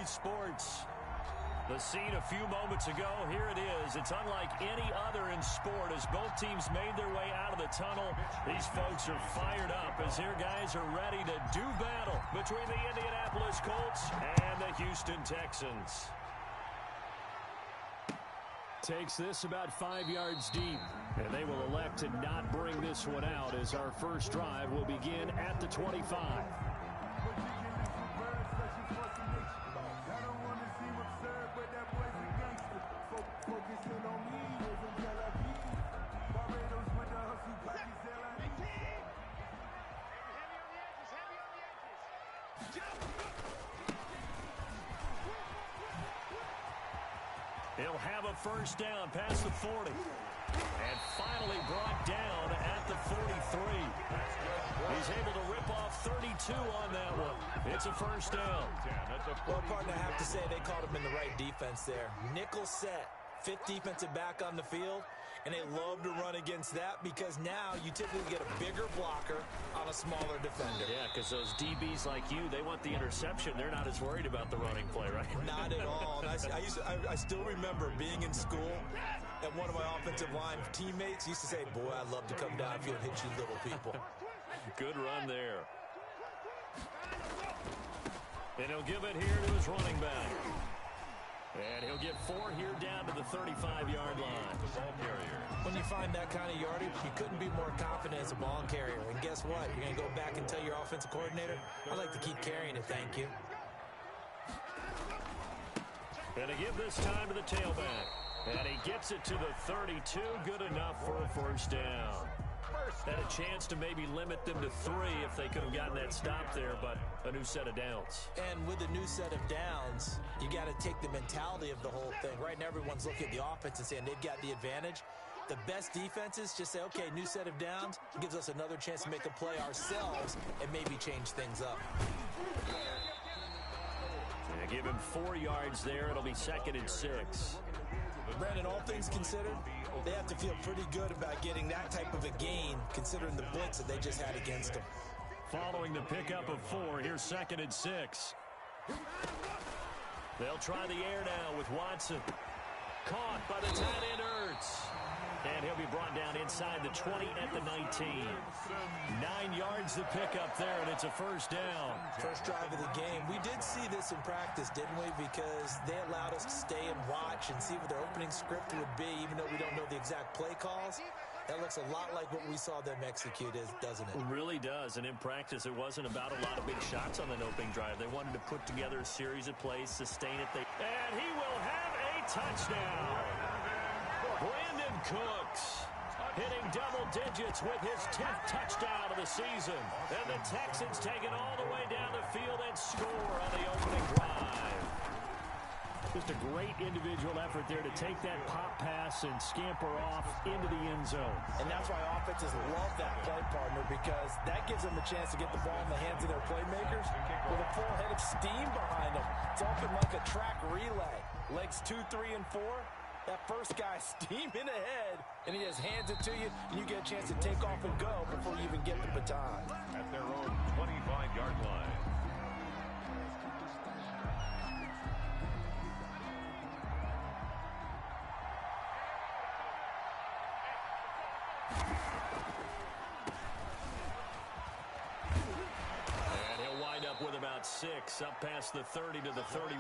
Philly sports. The scene a few moments ago, here it is. It's unlike any other in sport as both teams made their way out of the tunnel. These folks are fired up as their guys are ready to do battle between the Indianapolis Colts and the Houston Texans. Takes this about 5 yards deep, and they will elect to not bring this one out as our first drive will begin at the 25. He'll have a first down past the 40. And finally brought down at the 43. He's able to rip off 32 on that one. It's a first down. Well, partner, I have to say they caught him in the right defense there. Nickel set, fifth defensive back on the field. And they love to run against that because now you typically get a bigger blocker on a smaller defender. Yeah, because those DBs like you, they want the interception. They're not as worried about the running play, right? Not at all. I still remember being in school, and one of my offensive line teammates used to say, boy, I'd love to come downfield and hit you little people. Good run there. And he'll give it here to his running back. And he'll get 4 here down to the 35-yard line. The ball carrier. When you find that kind of yardage, you couldn't be more confident as a ball carrier. And guess what? You're going to go back and tell your offensive coordinator, I'd like to keep carrying it, thank you. And to give this time to the tailback. And he gets it to the 32. Good enough for a first down. Had a chance to maybe limit them to 3 if they could have gotten that stop there, but a new set of downs. And with a new set of downs, you got to take the mentality of the whole thing. Right now, everyone's looking at the offense and saying they've got the advantage. The best defenses just say, okay, new set of downs. It gives us another chance to make a play ourselves and maybe change things up. And give him 4 yards there. It'll be 2nd and 6. Brandon, all things considered, they have to feel pretty good about getting that type of a gain considering the blitz that they just had against them. Following the pickup of 4, here's 2nd and 6. They'll try the air now with Watson. Caught by the tight end Ertz. And he'll be brought down inside the 20 at the 19. 9 yards the pickup there, and it's a first down. First drive of the game. We did see this in practice, didn't we? Because they allowed us to stay and watch and see what their opening script would be, even though we don't know the exact play calls. That looks a lot like what we saw them execute, doesn't it? It really does, and in practice, it wasn't about a lot of big shots on that opening drive. They wanted to put together a series of plays, sustain it. And he will have a touchdown. Brandon Cooks hitting double digits with his 10th touchdown of the season. And the Texans take it all the way down the field and score on the opening drive. Just a great individual effort there to take that pop pass and scamper off into the end zone. And that's why offenses love that play, partner, because that gives them a chance to get the ball in the hands of their playmakers with a full head of steam behind them. It's open like a track relay. Legs 2, 3, and 4. That first guy steaming ahead, and he just hands it to you, and you get a chance to take off and go before you even get the baton. At their own 25-yard line. And he'll wind up with about 6, up past the 30 to the 31.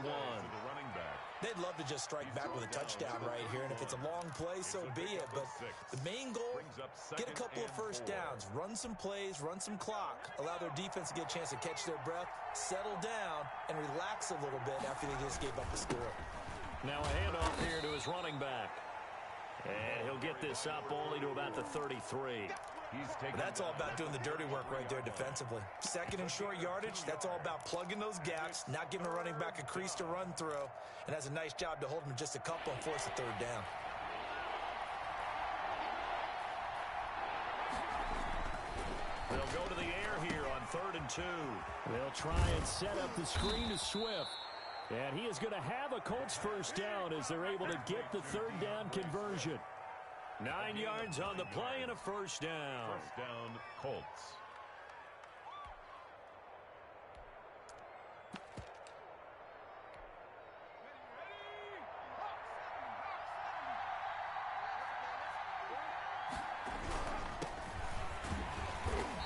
They'd love to just strike back with a touchdown right here, and if it's a long play, so be it. But the main goal, get a couple of first downs, run some plays, run some clock, allow their defense to get a chance to catch their breath, settle down, and relax a little bit after they just gave up the score. Now a handoff here to his running back. And he'll get this up only to about the 33. That's all about doing the dirty work right there defensively. 2nd and short yardage, that's all about plugging those gaps, not giving a running back a crease to run through, and has a nice job to hold him just a couple and force a 3rd down. They'll go to the air here on 3rd and 2. They'll try and set up the screen to Swift. And he is going to have a Colts first down as they're able to get the 3rd down conversion. 9 yards on the play and a first down. First down, Colts.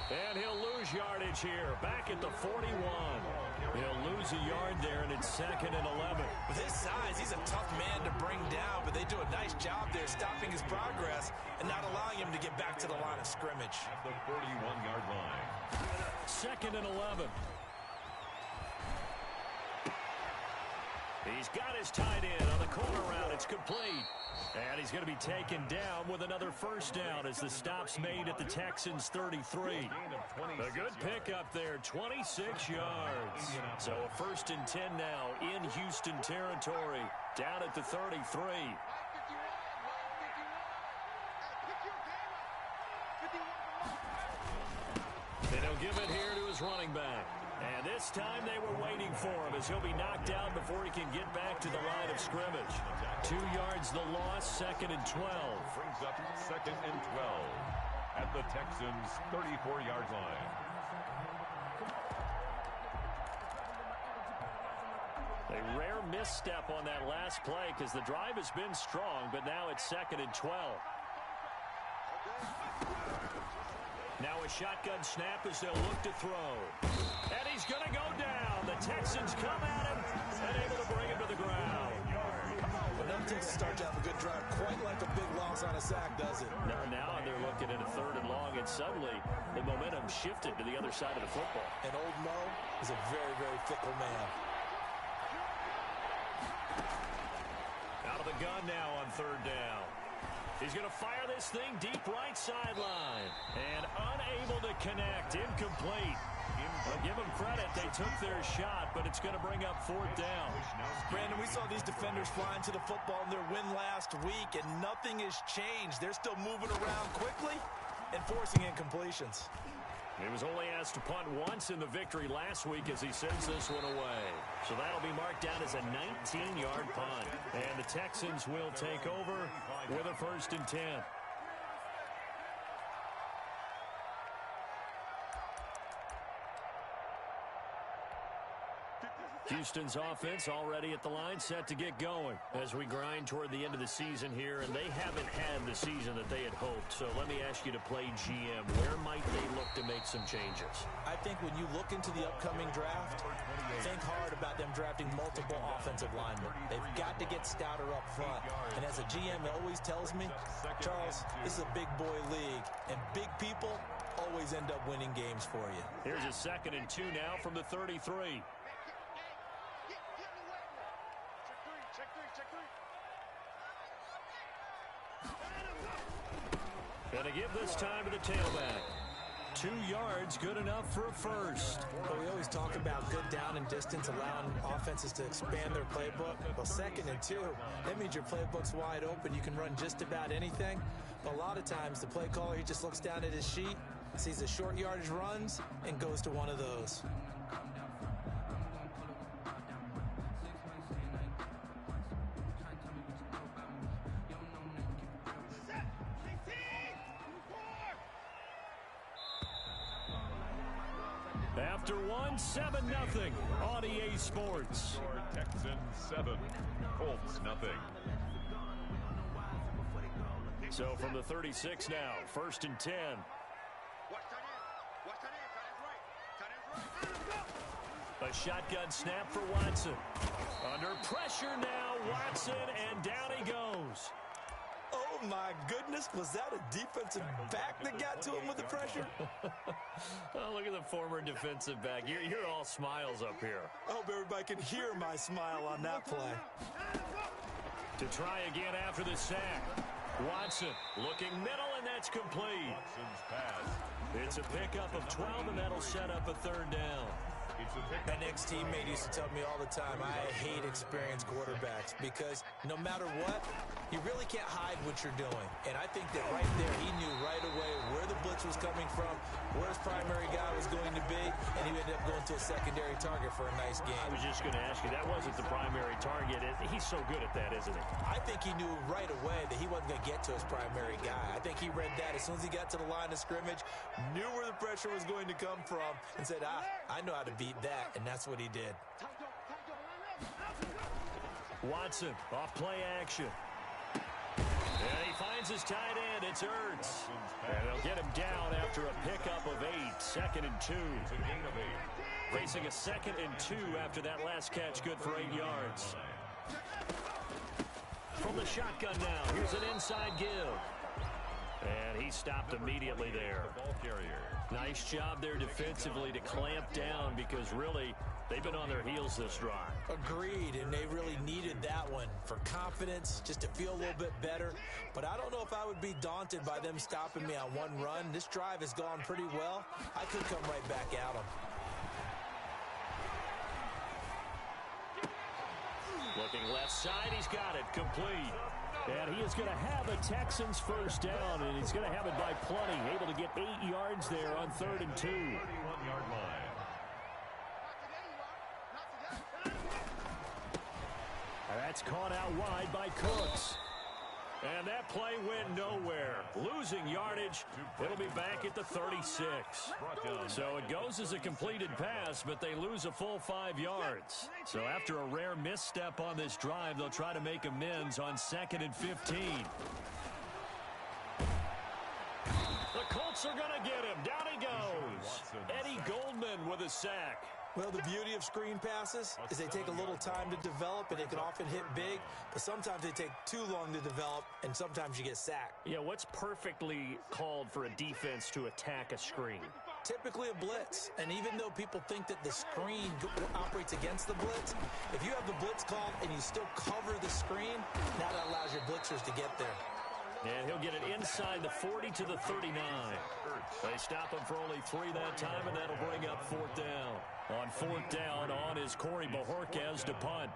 And he'll lose yardage here, back at the 41. He'll lose a yard there, and it's 2nd and 11. With his size, he's a tough man to bring down, but they do a nice job there stopping his progress and not allowing him to get back to the line of scrimmage. At the 41-yard line. 2nd and 11. He's got his tight end on the corner route. It's complete. And he's going to be taken down with another first down as the stop's made at the Texans' 33. A good pickup there, 26 yards. So a 1st and 10 now in Houston territory, down at the 33. And he'll give it here to his running back. And this time they were waiting for him as he'll be knocked down before he can get back to the line of scrimmage. 2 yards the loss, 2nd and 12. Brings up 2nd and 12 at the Texans' 34-yard line. A rare misstep on that last play because the drive has been strong, but now it's 2nd and 12. Now a shotgun snap as they'll look to throw. And he's going to go down. The Texans come at him and able to bring him to the ground. Well, them Texans start to have a good drive, quite like a big loss on a sack, does it? Now they're looking at a 3rd and long, and suddenly the momentum shifted to the other side of the football. And old Mo is a very, very fickle man. Out of the gun now on 3rd down. He's going to fire this thing deep right sideline. And unable to connect. Incomplete. Well, give them credit. They took their shot, but it's going to bring up 4th down. Brandon, we saw these defenders flying to the football in their win last week, and nothing has changed. They're still moving around quickly and forcing incompletions. He was only asked to punt once in the victory last week as he sends this one away. So that'll be marked down as a 19-yard punt. And the Texans will take over with a 1st and 10. Houston's offense already at the line, set to get going as we grind toward the end of the season here, and they haven't had the season that they had hoped. So let me ask you to play GM. Where might they look to make some changes? I think when you look into the upcoming draft, think hard about them drafting multiple offensive linemen. They've got to get stouter up front. And as a GM always tells me, Charles, this is a big boy league, and big people always end up winning games for you. Here's a 2nd and 2 now from the 33. Gonna give this time to the tailback. 2 yards, good enough for a first. Well, we always talk about good down and distance, allowing offenses to expand their playbook. Well, 2nd and 2, that means your playbook's wide open. You can run just about anything. But a lot of times, the play caller, he just looks down at his sheet, sees the short yardage runs, and goes to one of those. After 7-0 on EA Sports. Texans 7, Colts nothing. So from the 36 now, 1st and 10. A shotgun snap for Watson. Under pressure now, Watson, and down he goes. Oh, my goodness. Was that a defensive back that got to him with the pressure? Oh, look at the former defensive back. You're all smiles up here. I hope everybody can hear my smile on that play. To try again after the sack. Watson looking middle, and that's complete. Watson's pass. It's a pickup of 12, and that'll set up a 3rd down. An ex-teammate used to tell me all the time, I hate experienced quarterbacks because no matter what, you really can't hide what you're doing. And I think that right there, he knew right away where the blitz was coming from, where his primary guy was going to be, and he ended up going to a secondary target for a nice game. I was just going to ask you, that wasn't the primary target. He's so good at that, isn't he? I think he knew right away that he wasn't going to get to his primary guy. I think he read that as soon as he got to the line of scrimmage, knew where the pressure was going to come from, and said, I know how to beat that, and that's what he did. Watson off play action. And he finds finds his tight end. It's Ertz. And they'll get him down after a pickup of 8. 2nd and 2. Facing a 2nd and 2 after that last catch. Good for 8 yards. From the shotgun now. Here's an inside give. And he stopped immediately there. Nice job there defensively to clamp down because really they've been on their heels this drive. Agreed, and they really needed that one for confidence, just to feel a little bit better. But I don't know if I would be daunted by them stopping me on one run. This drive has gone pretty well. I could come right back at them. Looking left side, he's got it, complete. And he is going to have a Texans first down, and he's going to have it by plenty. Able to get 8 yards there on 3rd and 2. 31-yard line. That's caught out wide by Cooks. And that play went nowhere. Losing yardage. It'll be back at the 36. So it goes as a completed pass, but they lose a full 5 yards. So after a rare misstep on this drive, they'll try to make amends on 2nd and 15. The Colts are going to get him. Down he goes. Eddie Goldman with a sack. Well, the beauty of screen passes is they take a little time to develop, and they can often hit big, but sometimes they take too long to develop, and sometimes you get sacked. Yeah, what's perfectly called for a defense to attack a screen? Typically a blitz, and even though people think that the screen operates against the blitz, if you have the blitz called and you still cover the screen, now that allows your blitzers to get there. And he'll get it inside the 40 to the 39. They stop him for only 3 that time, and that'll bring up 4th down. On 4th down, on is Corey Bojorquez to punt.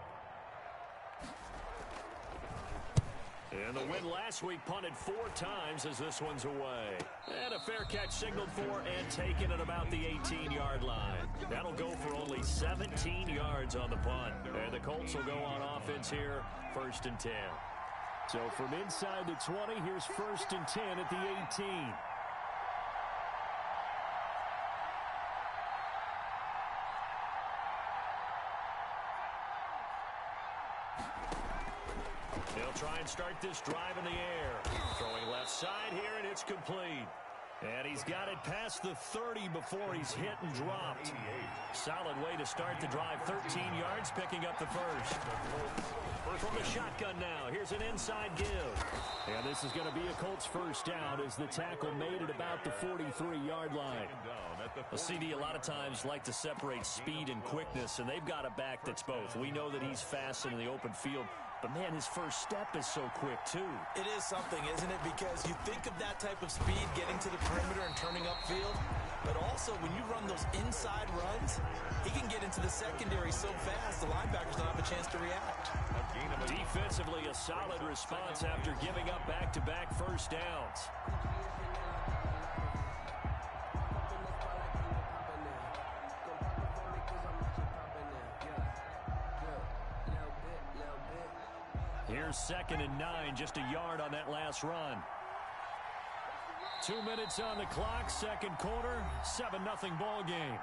And the win last week punted 4 times as this one's away. And a fair catch signaled for and taken at about the 18-yard line. That'll go for only 17 yards on the punt. And the Colts will go on offense here, 1st and 10. So from inside the 20, here's 1st and 10 at the 18. They'll try and start this drive in the air. Throwing left side here, and it's complete. And he's got it past the 30 before he's hit and dropped. Solid way to start the drive. 13 yards, picking up the first. From the shotgun now, here's an inside give. And this is going to be a Colts first down as the tackle made at about the 43-yard line. A CD a lot of times like to separate speed and quickness, and they've got a back that's both. We know that he's fast in the open field, but man, his first step is so quick too. It is something, isn't it? Because you think of that type of speed getting to the perimeter and turning upfield, but also when you run those inside runs, he can get into the secondary so fast the linebackers don't have a chance to react. Defensively, a solid response after giving up back-to-back first downs. Here's 2nd and 9, just a yard on that last run. 2 minutes on the clock, second quarter, 7-0 ball game.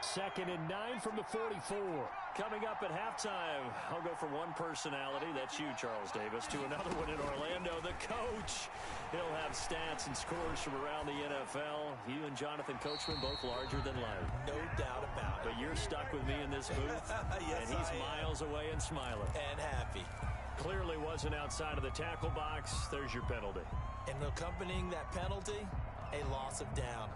Second and 9 from the 44. Coming up at halftime, I'll go from one personality, that's you, Charles Davis, to another one in Orlando, the coach. He'll have stats and scores from around the NFL. You and Jonathan Coachman, both larger than life. No doubt about it. But you're stuck with me in this booth, yes, and he's miles away and smiling. And happy. Clearly wasn't outside of the tackle box. There's your penalty. And accompanying that penalty, a loss of down.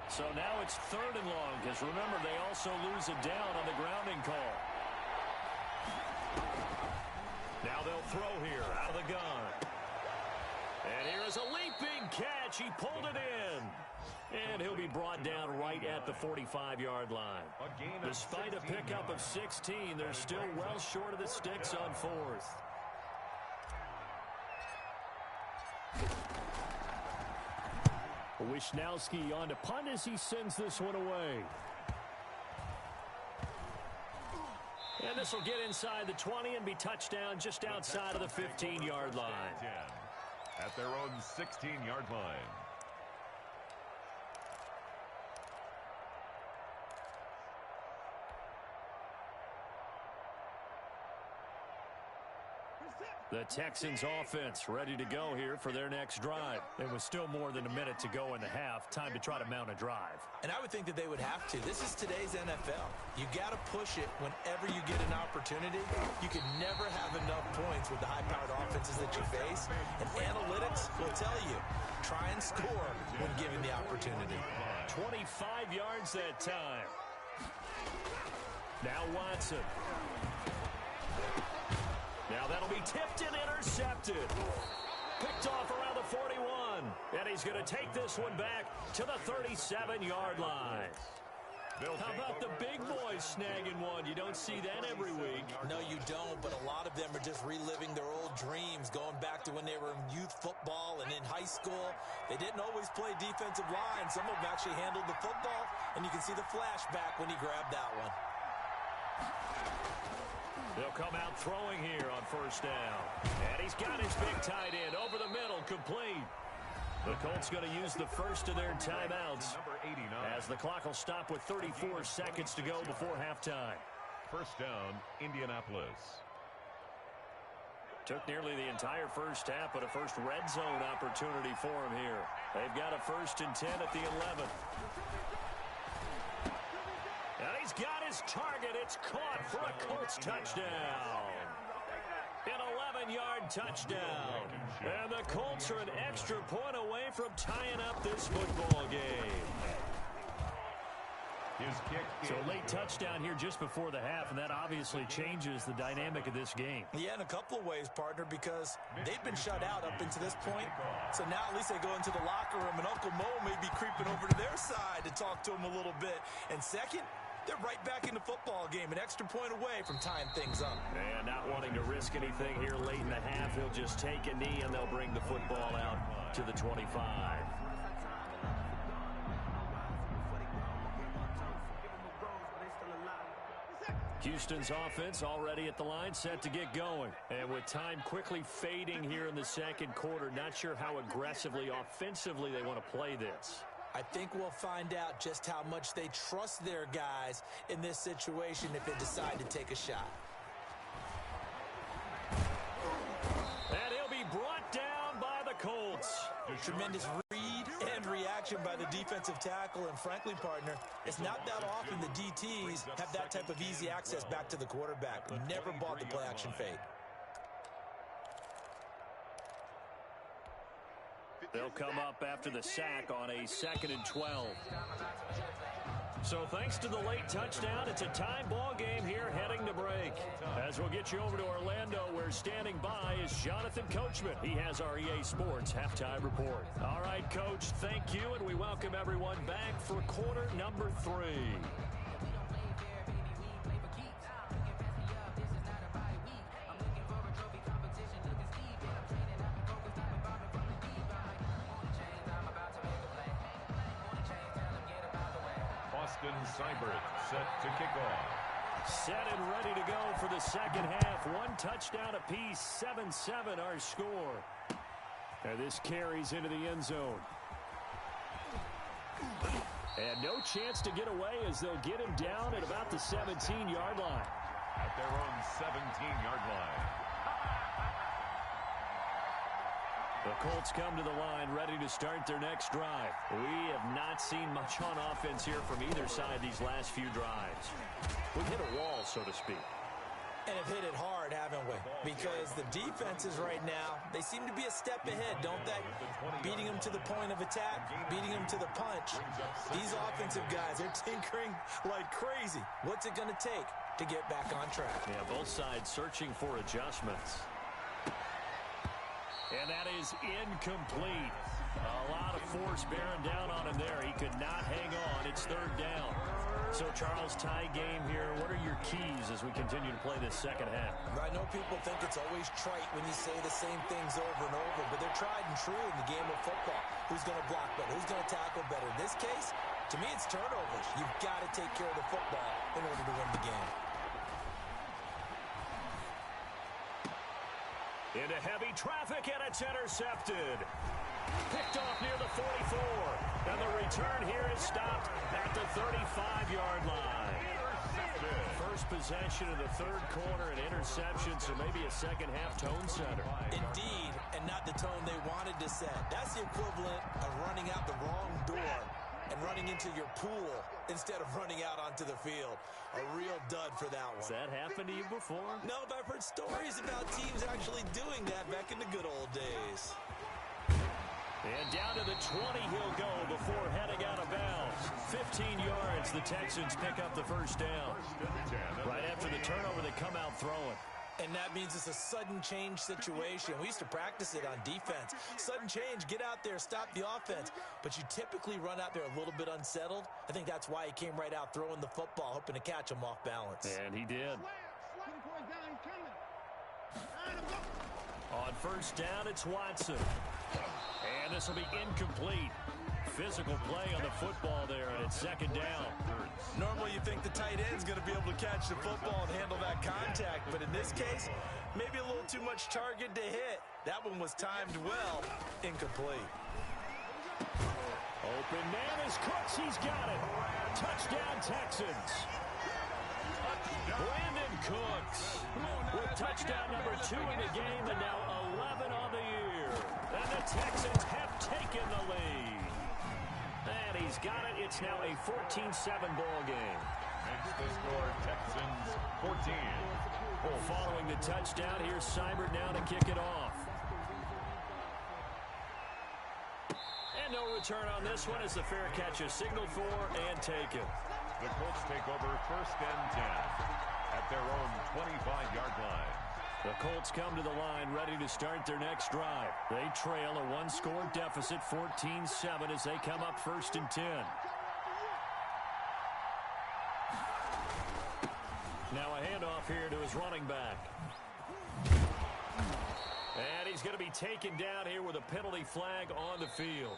So now it's 3rd and long, because remember, they also lose a down on the grounding call. Now they'll throw here out of the gun. And here is a leaping catch. He pulled it in. And he'll be brought down right at the 45-yard line. Despite a pickup of 16, they're still well short of the sticks on 4th. Wishnowski on to punt as he sends this one away. And this will get inside the 20 and be touchdown just outside of the 15-yard line. 10 at their own 16-yard line. The Texans offense ready to go here for their next drive. It was still more than a minute to go in the half. Time to try to mount a drive. And I would think that they would have to. This is today's NFL. You got to push it whenever you get an opportunity. You can never have enough points with the high-powered offenses that you face. And analytics will tell you, try and score when given the opportunity. 25 yards that time. Now Watson. Now that'll be tipped and intercepted. Picked off around the 41. And he's going to take this one back to the 37-yard line. How about the big boys snagging one? You don't see that every week. No, you don't, but a lot of them are just reliving their old dreams, going back to when they were in youth football and in high school. They didn't always play defensive line. Some of them actually handled the football, and you can see the flashback when he grabbed that one. They'll come out throwing here on first down. And he's got his big tight end over the middle, complete. The Colts going to use the first of their timeouts as the clock will stop with 34 seconds to go before halftime. First down, Indianapolis. Took nearly the entire first half, but a first red zone opportunity for him here. They've got a 1st and 10 at the 11. And he's got his target. It's caught for a Colts touchdown. An 11-yard touchdown. And the Colts are an extra point away from tying up this football game. His kick So late touchdown here just before the half, and that obviously changes the dynamic of this game. Yeah, in a couple of ways, partner, because they've been shut out up until this point. So now at least they go into the locker room, and Uncle Mo may be creeping over to their side to talk to him a little bit. And second, they're right back in the football game, an extra point away from tying things up. And not wanting to risk anything here late in the half, he'll just take a knee, and they'll bring the football out to the 25. Houston's offense already at the line, set to get going. And with time quickly fading here in the second quarter, not sure how aggressively, offensively they want to play this. I think we'll find out just how much they trust their guys in this situation if they decide to take a shot. And he'll be brought down by the Colts. Tremendous read and reaction by the defensive tackle, and frankly, partner, it's not that often the DTs have that type of easy access back to the quarterback. Never bought the play-action fade. They'll come up after the sack on a 2nd and 12. So thanks to the late touchdown, it's a tie ball game here heading to break. As we'll get you over to Orlando, where standing by is Jonathan Coachman. He has our EA Sports halftime report. All right, Coach, thank you, and we welcome everyone back for quarter number 3. Seibert set to kick off. Set and ready to go for the second half. One touchdown apiece, 7-7 our score. And this carries into the end zone. And no chance to get away as they'll get him down at about the 17-yard line. At their own 17-yard line. The Colts come to the line ready to start their next drive. We have not seen much on offense here from either side these last few drives. We've hit a wall, so to speak. And have hit it hard, haven't we? Because the defenses right now, they seem to be a step ahead, don't they? Beating them to the point of attack, beating them to the punch. These offensive guys, they're tinkering like crazy. What's it going to take to get back on track? Yeah, both sides searching for adjustments. And that is incomplete. A lot of force bearing down on him there. He could not hang on. It's 3rd down. So, Charles, tie game here. What are your keys as we continue to play this second half? I know people think it's always trite when you say the same things over and over, but they're tried and true in the game of football. Who's going to block better? Who's going to tackle better? In this case, to me, it's turnovers. You've got to take care of the football in order to win the game. Into heavy traffic, and it's intercepted. Picked off near the 44. And the return here is stopped at the 35-yard line. First possession of the third quarter, an interception, so maybe a second-half tone setter. Indeed, and not the tone they wanted to set. That's the equivalent of running out the wrong door and running into your pool instead of running out onto the field. A real dud for that one. Has that happened to you before? No, but I've heard stories about teams actually doing that back in the good old days. And down to the 20 he'll go before heading out of bounds. 15 yards, the Texans pick up the first down. Right after the turnover, they come out throwing. And that means it's a sudden change situation. We used to practice it on defense. Sudden change, get out there, stop the offense. But you typically run out there a little bit unsettled. I think that's why he came right out throwing the football, hoping to catch him off balance. And he did. On first down, it's Watson. And this will be incomplete. Physical play on the football there, and it's second down. Normally you think the tight end's going to be able to catch the football and handle that contact, but in this case, maybe a little too much target to hit. That one was timed well. Incomplete. Open man is Cooks. He's got it. Touchdown, Texans. Brandon Cooks with touchdown number 2 in the game, and now 11 on the year. And the Texans have taken the lead. And he's got it. It's now a 14-7 ball game. Makes the score Texans 14. Well, following the touchdown, here's Seibert now to kick it off. And no return on this one as the fair catch is signaled for and taken. The Colts take over first and 10 at their own 25-yard line. The Colts come to the line ready to start their next drive. They trail a one-score deficit, 14-7, as they come up first and 10. Now a handoff here to his running back. And he's going to be taken down here with a penalty flag on the field.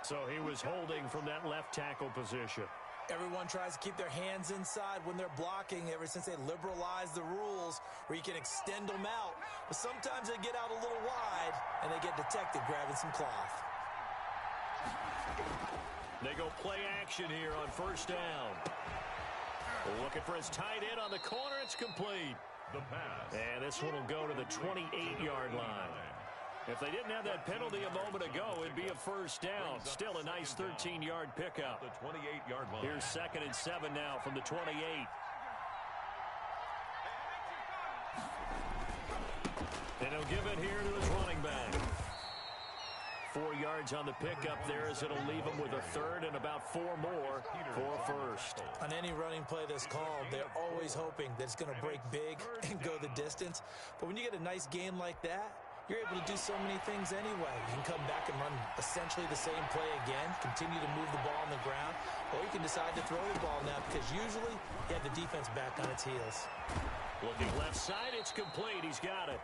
So he was holding from that left tackle position. Everyone tries to keep their hands inside when they're blocking ever since they liberalized the rules where you can extend them out. But sometimes they get out a little wide and they get detected grabbing some cloth. They go play action here on first down. Looking for his tight end on the corner. It's complete. The pass. And this one will go to the 28-yard line. If they didn't have that penalty a moment ago, it'd be a first down. Still a nice 13-yard pickup. The 28-yard line. Here's 2nd and 7 now from the 28. And he'll give it here to his running back. 4 yards on the pickup there as it'll leave him with a third and about 4 more for a first. On any running play that's called, they're always hoping that it's going to break big and go the distance. But when you get a nice game like that, you're able to do so many things anyway. You can come back and run essentially the same play again, continue to move the ball on the ground, or you can decide to throw the ball now because usually you have the defense back on its heels. Looking left side, it's complete. He's got it.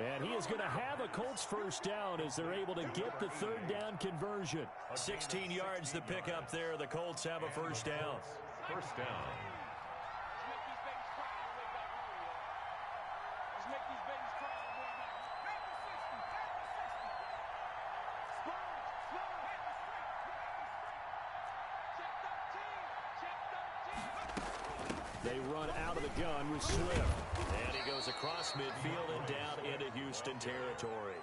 And he is going to have a Colts first down as they're able to get the third down conversion. 16 yards to pick up there. The Colts have a first down. First down. They run out of the gun with Swift. And he goes across midfield and down into Houston territory.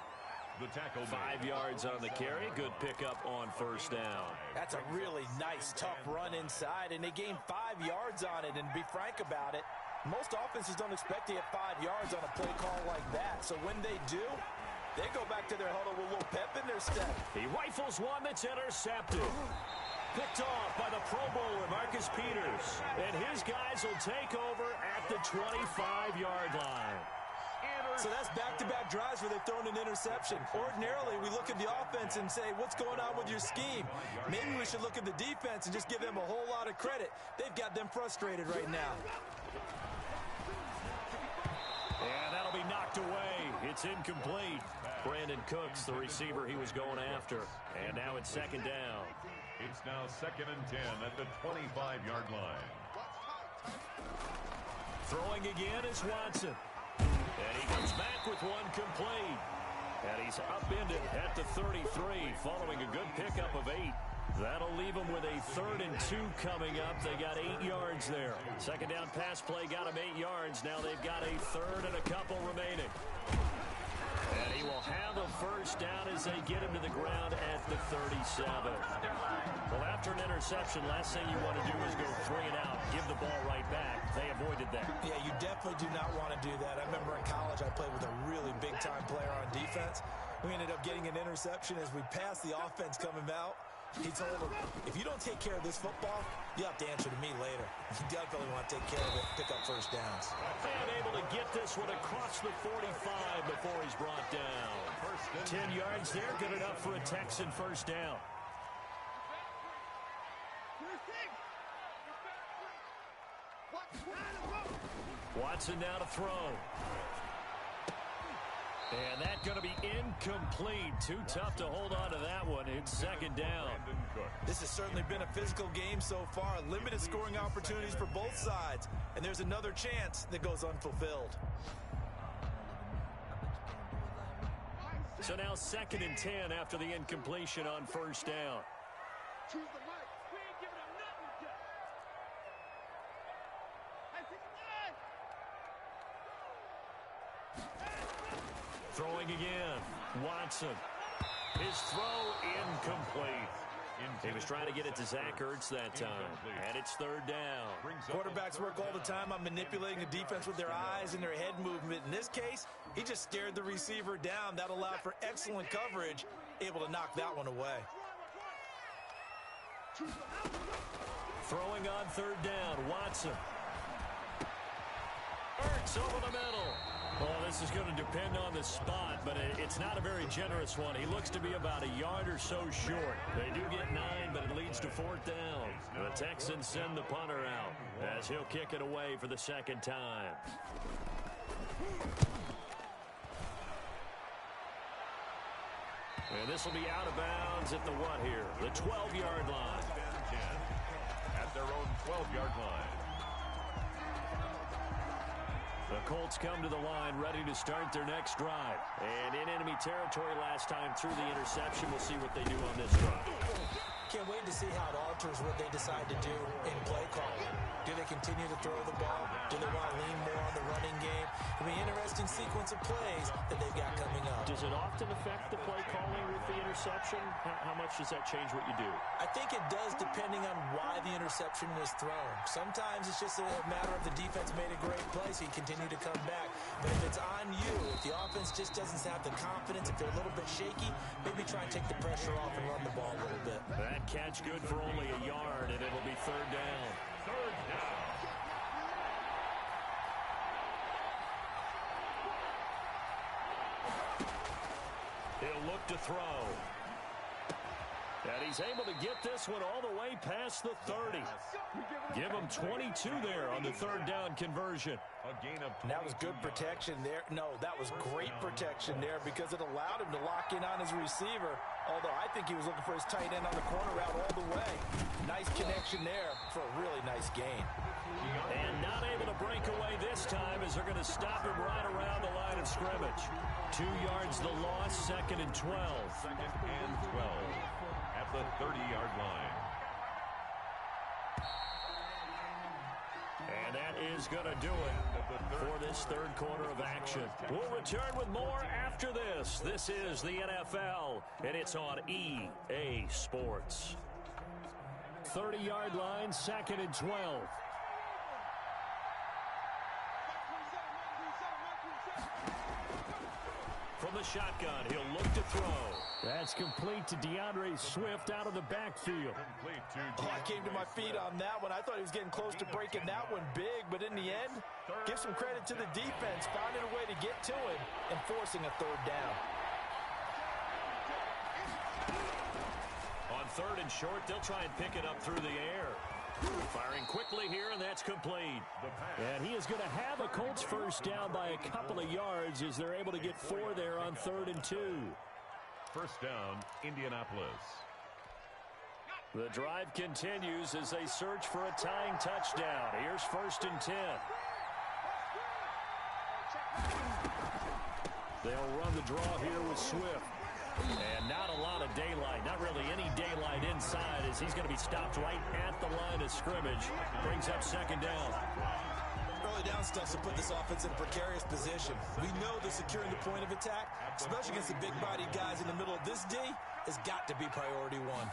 The tackle 5 yards on the carry. Good pickup on first down. That's a really nice, tough run inside, and they gained 5 yards on it. And to be frank about it, most offenses don't expect to get 5 yards on a play call like that. So when they do, they go back to their huddle with a little pep in their step. He rifles one that's intercepted. Picked off by the Pro Bowler, Marcus Peters. And his guys will take over at the 25-yard line. So that's back-to-back drives where they've thrown an interception. Ordinarily, we look at the offense and say, what's going on with your scheme? Maybe we should look at the defense and just give them a whole lot of credit. They've got them frustrated right now. And that'll be knocked away. It's incomplete. Brandon Cooks, the receiver he was going after. And now it's second down. It's now 2nd and 10 at the 25-yard line. Throwing again is Watson. And he comes back with one complete. And he's upended at the 33 following a good pickup of 8. That'll leave them with a 3rd and 2 coming up. They got 8 yards there. Second down pass play got them 8 yards. Now they've got a 3rd and a couple remaining. And he will have a first down as they get him to the ground at the 37. Well, after an interception, last thing you want to do is go 3 and out, give the ball right back. They avoided that. Yeah, you definitely do not want to do that. I remember in college I played with a really big-time player on defense. We ended up getting an interception as we passed the offense coming out. He told him, if you don't take care of this football, you have to answer to me later. You definitely want to take care of it, pick up first downs. And able to get this one across the 45 before he's brought down. 10 yards there, good enough for a Texan first down. Watson now to throw. And that's going to be incomplete. Too tough to hold on to that one. It's second down. This has certainly been a physical game so far. Limited scoring opportunities for both sides. And there's another chance that goes unfulfilled. So now 2nd and 10 after the incompletion on first down. Throwing again. Watson. His throw incomplete. He was trying to get it to Zach Ertz that time. And it's 3rd down. Quarterbacks work all the time on manipulating the defense with their eyes and their head movement. In this case, he just stared the receiver down. That allowed for excellent coverage. Able to knock that one away. Throwing on 3rd down. Watson. Ertz over the middle. Well, this is going to depend on the spot, but it's not a very generous one. He looks to be about a yard or so short. They do get 9, but it leads to 4th down. The Texans send the punter out as he'll kick it away for the 2nd time. And this will be out of bounds at the what here? The 12-yard line. At their own 12-yard line. The Colts come to the line ready to start their next drive. And in enemy territory last time through the interception. We'll see what they do on this drive. Can't wait to see how it alters what they decide to do in play calling. Do they continue to throw the ball? Do they want to lean more on the running game? It'll be an interesting sequence of plays that they've got coming up. Does it often affect the play calling with the interception? How much does that change what you do? I think it does depending on why the interception was thrown. Sometimes it's just a matter of the defense made a great play, so you continue to come back. But if it's on you, if the offense just doesn't have the confidence, if they're a little bit shaky, maybe try and take the pressure off and run the ball a little bit. That catch good for only a yard, and it'll be 3rd down. 3rd down. He'll look to throw. And he's able to get this one all the way past the 30. Give him 22 there on the 3rd down conversion. A gain of 22. And that was good protection there. No, that was great protection there because it allowed him to lock in on his receiver. Although I think he was looking for his tight end on the corner route all the way. Nice connection there for a really nice gain. And not able to break away this time as they're going to stop him right around the line of scrimmage. 2 yards the loss, 2nd and 12. 2nd and 12 at the 30-yard line. And that is going to do it for this 3rd quarter of action. We'll return with more after this. This is the NFL, and it's on EA Sports. 30-yard line, 2nd and 12. From the shotgun, he'll look to throw. That's complete to DeAndre Swift out of the backfield. Oh, I came to my feet on that one. I thought he was getting close to breaking that one big, but in the end, give some credit to the defense, finding a way to get to him and forcing a 3rd down. On 3rd and short, they'll try and pick it up through the air. Firing quickly here, and that's complete. And he is going to have a Colts first down by a couple of yards as they're able to get 4 there on 3rd and 2. First down, Indianapolis. The drive continues as they search for a tying touchdown. Here's 1st and 10. They'll run the draw here with Swift. And not a lot of daylight, not really any daylight inside, as he's going to be stopped right at the line of scrimmage. Brings up second down. Early down stuff to put this offense in a precarious position. We know that securing the point of attack, especially against the big-bodied guys in the middle of this D, has got to be priority one.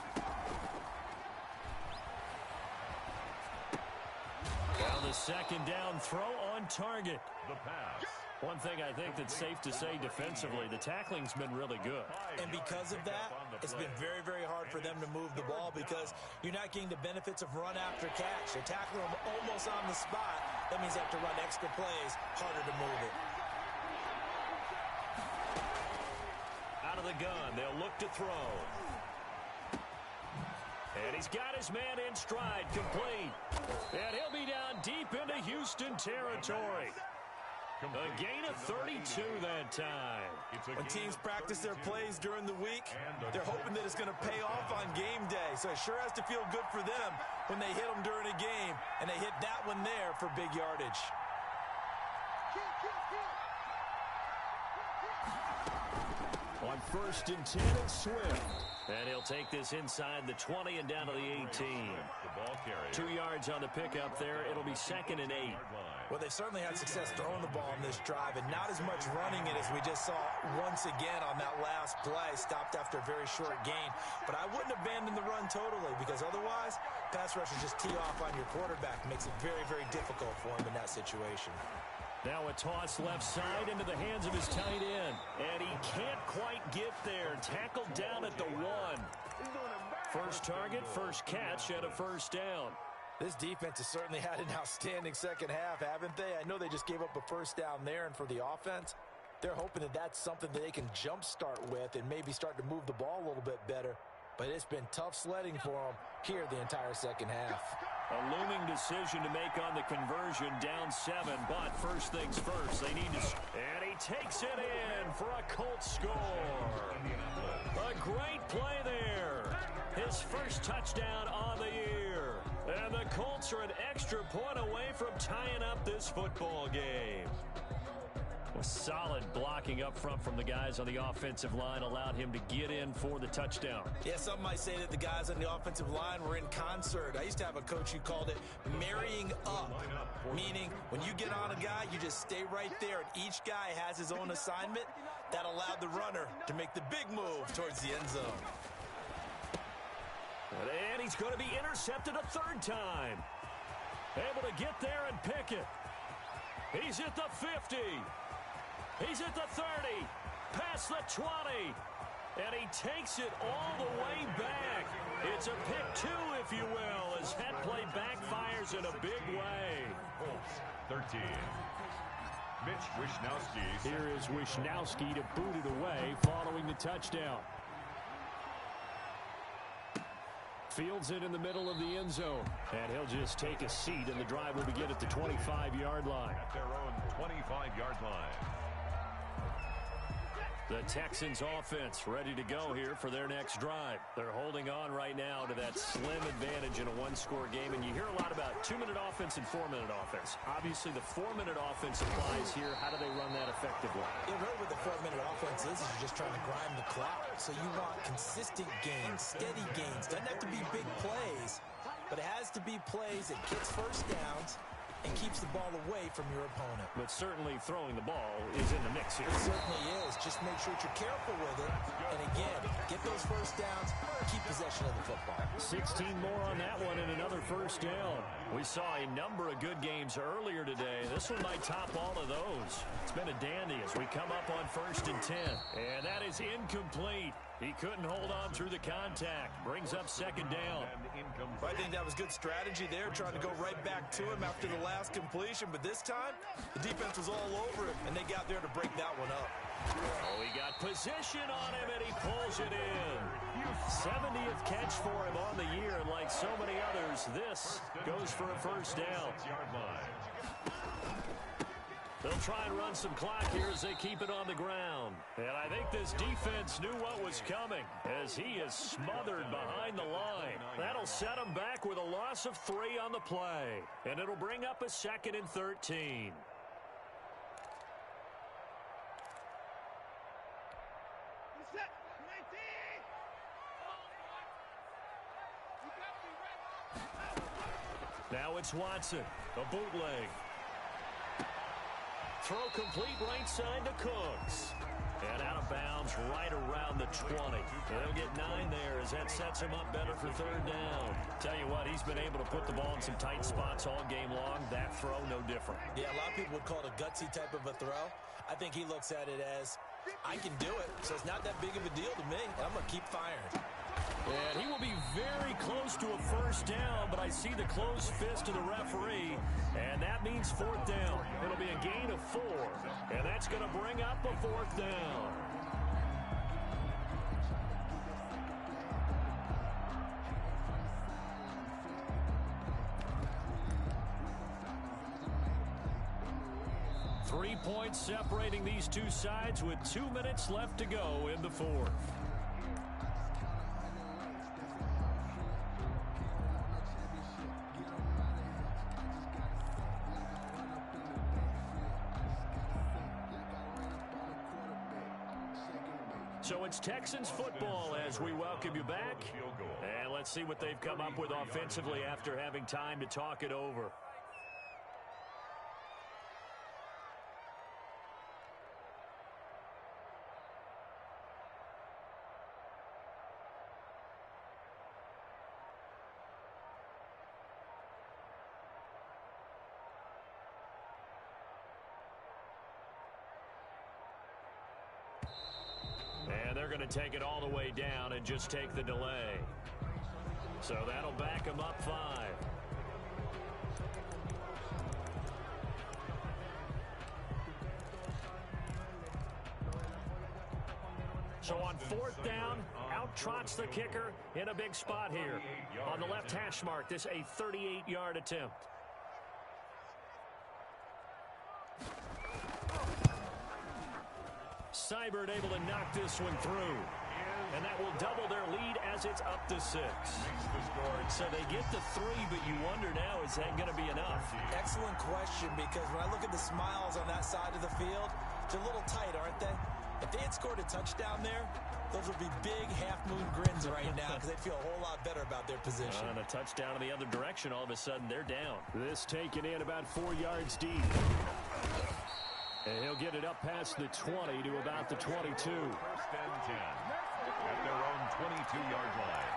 Well, the second down throw on target. The pass. One thing I think that's safe to say defensively, the tackling's been really good. And because of that, it's been very, very hard for them to move the ball because you're not getting the benefits of run after catch. They're tackling them almost on the spot. That means they have to run extra plays, harder to move it. Out of the gun, they'll look to throw. And he's got his man in stride, complete. And he'll be down deep into Houston territory. A gain of 32 that time. When teams practice their plays during the week, they're hoping that it's going to pay off on game day. So it sure has to feel good for them when they hit them during a game, and they hit that one there for big yardage. On 1st and 10, it's Swift. And he'll take this inside the 20 and down to the 18. 2 yards on the pickup there. It'll be 2nd and 8. Well, they certainly had success throwing the ball on this drive, and not as much running it as we just saw once again on that last play, stopped after a very short gain. But I wouldn't abandon the run totally, because otherwise, pass rushers just tee off on your quarterback. It makes it very, very difficult for him in that situation. Now a toss left side into the hands of his tight end. And he can't quite get there. Tackled down at the 1. First target, first catch, and a first down. This defense has certainly had an outstanding second half, haven't they? I know they just gave up a first down there, and for the offense, they're hoping that that's something that they can jumpstart with and maybe start to move the ball a little bit better. But it's been tough sledding for them here the entire second half. A looming decision to make on the conversion, down 7, but first things first, they need to... And he takes it in for a Colts score. A great play there. His first touchdown on the year. And the Colts are an extra point away from tying up this football game. A solid blocking up front from the guys on the offensive line allowed him to get in for the touchdown. Yeah, some might say that the guys on the offensive line were in concert. I used to have a coach who called it marrying up, meaning when you get on a guy, you just stay right there, and each guy has his own assignment. That allowed the runner to make the big move towards the end zone. And he's going to be intercepted a 3rd time. Able to get there and pick it. He's at the 50. He's at the 30. Past the 20. And he takes it all the way back. It's a pick 2, if you will, as that play backfires in a big way. 13. Mitch Wishnowsky. Here is Wishnowsky to boot it away following the touchdown. Fields it in the middle of the end zone. And he'll just take a seat, and the drive will begin at the 25-yard line. At their own 25-yard line. The Texans offense ready to go here for their next drive. They're holding on right now to that slim advantage in a 1-score game. And you hear a lot about 2-minute offense and 4-minute offense. Obviously, the 4-minute offense applies here. How do they run that effectively? Yeah, really what the 4-minute offense is you're just trying to grind the clock. So you want consistent gains, steady gains. Doesn't have to be big plays, but it has to be plays that gets first downs and keeps the ball away from your opponent. But certainly throwing the ball is in the mix here. It certainly is. Just make sure that you're careful with it. And again, get those first downs, keep possession of the football. 16 more on that one and another first down. We saw a number of good games earlier today. This one might top all of those. It's been a dandy as we come up on 1st and 10. And that is incomplete. He couldn't hold on through the contact. Brings up 2nd down. I think that was good strategy there, trying to go right back to him after the last completion. But this time, the defense was all over it, and they got there to break that one up. Oh, he got position on him, and he pulls it in. 70th catch for him on the year, and like so many others, this goes for a first down. They'll try and run some clock here as they keep it on the ground. And I think this defense knew what was coming as he is smothered behind the line. That'll set him back with a loss of 3 on the play. And it'll bring up a 2nd and 13. Now it's Watson. A bootleg. Throw complete right side to Cooks. And out of bounds right around the 20. They'll get 9 there as that sets him up better for third down. Tell you what, he's been able to put the ball in some tight spots all game long. That throw, no different. Yeah, a lot of people would call it a gutsy type of a throw. I think he looks at it as, I can do it, so it's not that big of a deal to me, and I'm going to keep firing. And he will be very close to a first down, but I see the closed fist of the referee, and that means fourth down. It'll be a gain of 4, and that's going to bring up a fourth down. Three points separating these two sides with 2 minutes left to go in the fourth. So it's Texans football as we welcome you back. And let's see what they've come up with offensively after having time to talk it over. And they're going to take it all the way down and just take the delay. So that'll back them up 5. So on fourth down, out trots the kicker in a big spot here. On the left hash mark, this a 38-yard attempt. Seibert able to knock this one through. And that will double their lead as it's up to 6. So they get the 3, but you wonder now, is that going to be enough? Excellent question, because when I look at the smiles on that side of the field, they're a little tight, aren't they? If they had scored a touchdown there, those would be big half-moon grins right now because they'd feel a whole lot better about their position. And a touchdown in the other direction, all of a sudden they're down. This taken in about 4 yards deep. And he'll get it up past the 20 to about the 22. First and 10 at their own 22-yard line.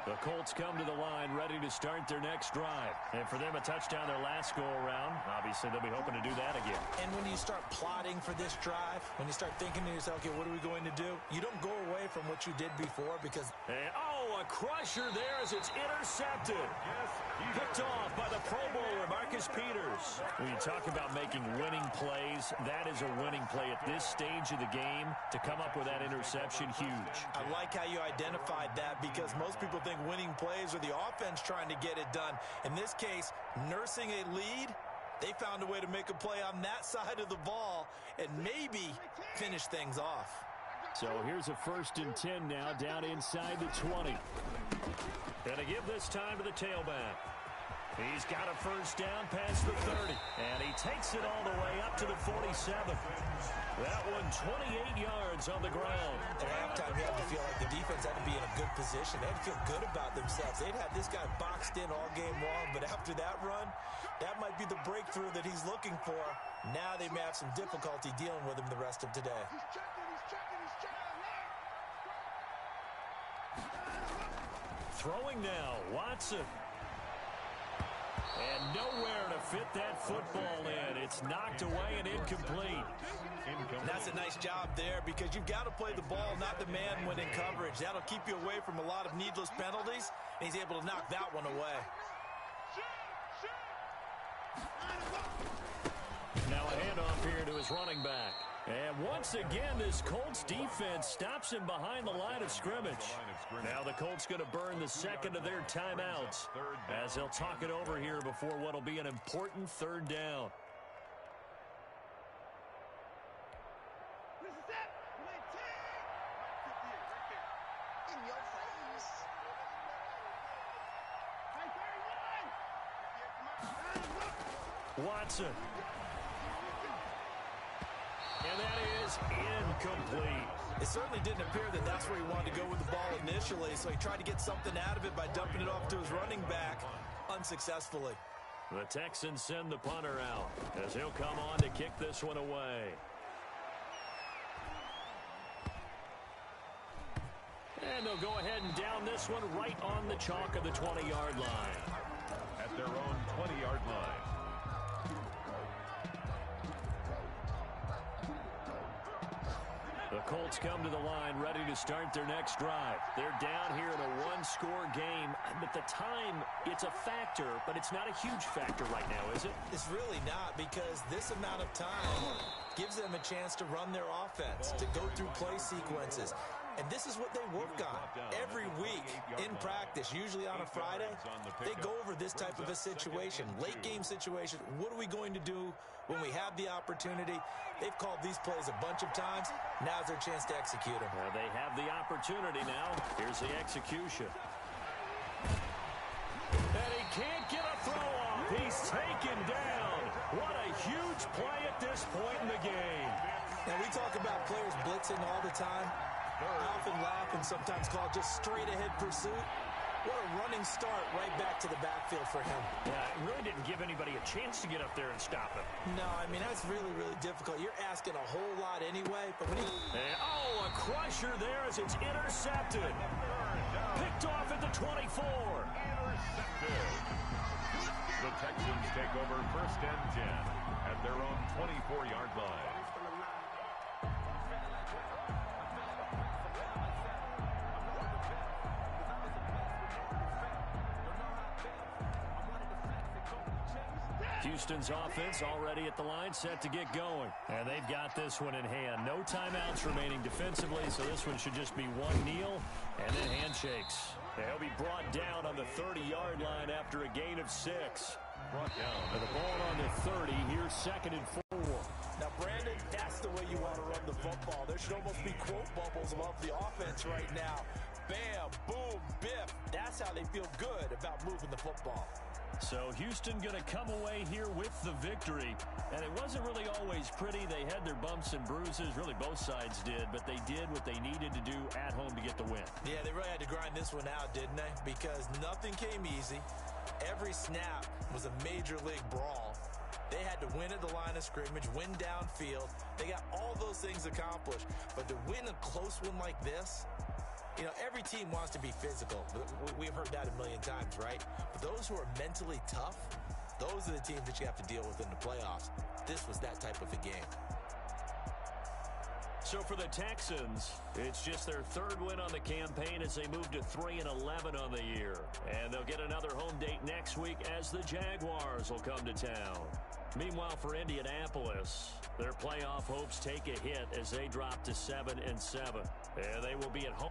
The Colts come to the line ready to start their next drive. And for them, a touchdown their last go-around. Obviously, they'll be hoping to do that again. And when you start plotting for this drive, when you start thinking to yourself, okay, what are we going to do? You don't go away from what you did before because... And, a crusher there as it's intercepted. Picked off by the Pro Bowler, Marcus Peters. When you talk about making winning plays, that is a winning play at this stage of the game. To come up with that interception, huge. I like how you identified that because most people think winning plays are the offense trying to get it done. In this case, nursing a lead, they found a way to make a play on that side of the ball and maybe finish things off. So here's a 1st and 10 now down inside the 20. And to give this time to the tailback. He's got a first down past the 30. And he takes it all the way up to the 47. That one 28 yards on the ground. At halftime, you have to feel like the defense had to be in a good position. They had to feel good about themselves. They'd have this guy boxed in all game long, but after that run, that might be the breakthrough that he's looking for. Now they may have some difficulty dealing with him the rest of today. Throwing now, Watson. And nowhere to fit that football in. It's knocked away and incomplete. That's a nice job there because you've got to play the ball, not the man when in coverage. That'll keep you away from a lot of needless penalties, and he's able to knock that one away. Now a handoff here to his running back. And once again, this Colts defense stops him behind the line of scrimmage. Now the Colts going to burn the second of their timeouts as they'll talk it over here before what will be an important third down. Watson. And that is incomplete. It certainly didn't appear that that's where he wanted to go with the ball initially, so he tried to get something out of it by dumping it off to his running back unsuccessfully. The Texans send the punter out as he'll come on to kick this one away. And they'll go ahead and down this one right on the chalk of the 20-yard line. At their own 20-yard line. The Colts come to the line ready to start their next drive. They're down here in a one-score game. At the time, it's a factor, but it's not a huge factor right now, is it? It's really not, because this amount of time gives them a chance to run their offense, to go through play sequences. And this is what they work on every week in practice, usually on a Friday. They go over this type of a situation, late game situation. What are we going to do when we have the opportunity? They've called these plays a bunch of times. Now's their chance to execute them. Well, they have the opportunity now. Here's the execution. And he can't get a throw off. He's taken down. What a huge play at this point in the game. Now, we talk about players blitzing all the time. I often laugh and sometimes call it just straight-ahead pursuit. What a running start right back to the backfield for him. Yeah, it really didn't give anybody a chance to get up there and stop him. No, I mean, that's really, really difficult. You're asking a whole lot anyway, but when he... a crusher there as it's intercepted. Picked off at the 24. Intercepted. The Texans take over 1st and 10 at their own 24-yard line. Houston's offense already at the line, set to get going. And they've got this one in hand. No timeouts remaining defensively, so this one should just be one kneel and then handshakes. They'll be brought down on the 30-yard line after a gain of 6. Brought down. And the ball on the 30. Here's 2nd and 4. Now, Brandon, that's the way you want to run the football. There should almost be quote bubbles above the offense right now. Bam, boom, biff. That's how they feel good about moving the football. So Houston going to come away here with the victory. And it wasn't really always pretty. They had their bumps and bruises. Really, both sides did. But they did what they needed to do at home to get the win. Yeah, they really had to grind this one out, didn't they? Because nothing came easy. Every snap was a major league brawl. They had to win at the line of scrimmage, win downfield. They got all those things accomplished. But to win a close one like this, you know, every team wants to be physical. We've heard that a million times, right? But those who are mentally tough, those are the teams that you have to deal with in the playoffs. This was that type of a game. So for the Texans, it's just their 3rd win on the campaign as they move to 3-11 on the year. And they'll get another home date next week as the Jaguars will come to town. Meanwhile, for Indianapolis, their playoff hopes take a hit as they drop to 7-7. And they will be at home.